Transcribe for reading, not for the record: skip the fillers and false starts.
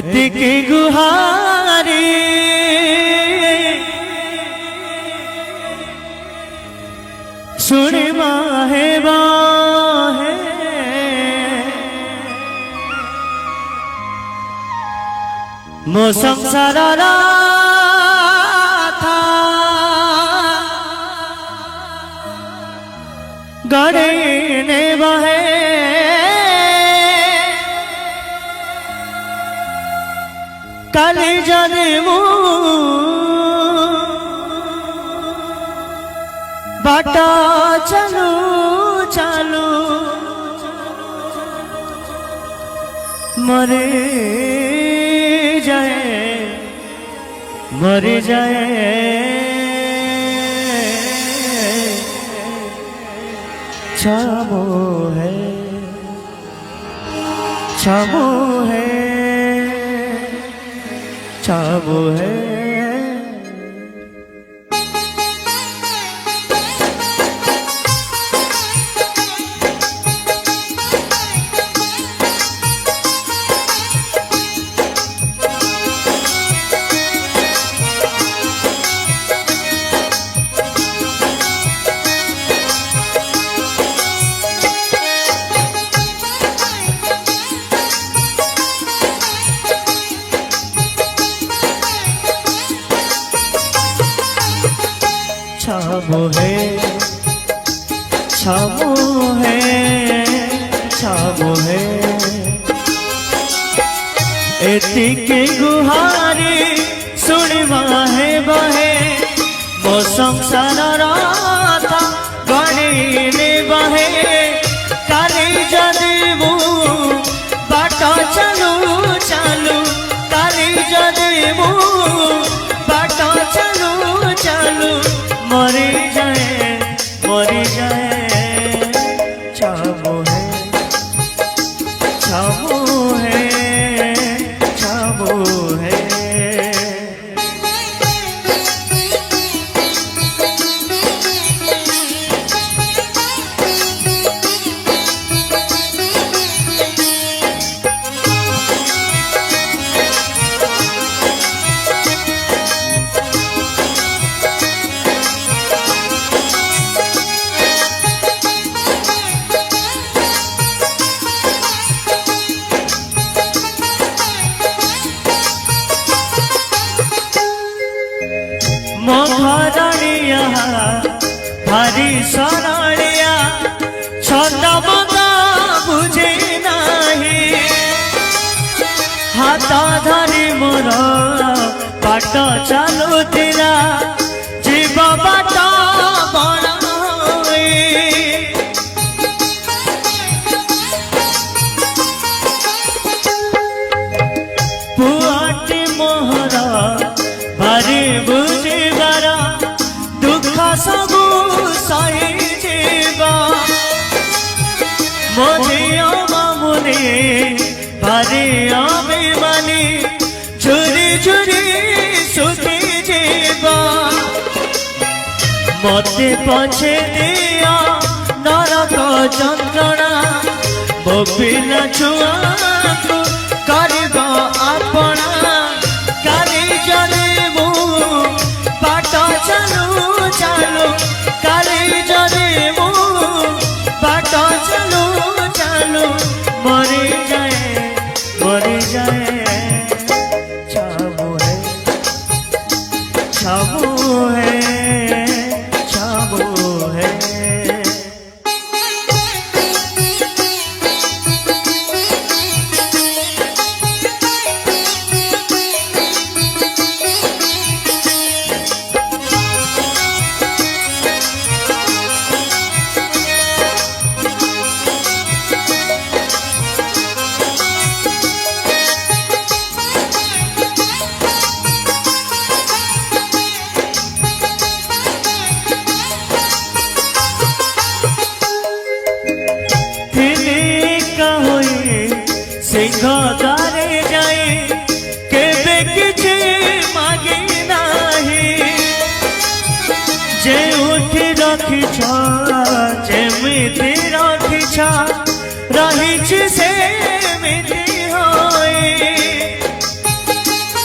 दिखे गुहारी सुन माहे बाहे मो संसार था गड़े ने बहे काली जाने बाटा चलू चलू मरे जाए छामो है छामो है छामो है छामो है छामो है छामो है एतिके गुहारी सुनवा है बहे मो संसार था गणी ने बहे काली जदि मु बाट चलू चलू काली जदि मु बाट चलू चलू मरी जाए छामो है छामो है छामो है मोहरणिया भारी सरलिया छंदा बंदा बुझे नाही हाथ धरी मोर बाट चलुला जीव बाट बनाई पुआटी मोहर भारी बुझिबार दुख सबू सही जीवा मो झियो मामुनी भारी अभिमानी झुरी झुरी सुखी जीवा मते पछे दिया नरक जंत्रणा मो पिला छुआ करबा अपना काली जदि मु बाट चलू चलू काली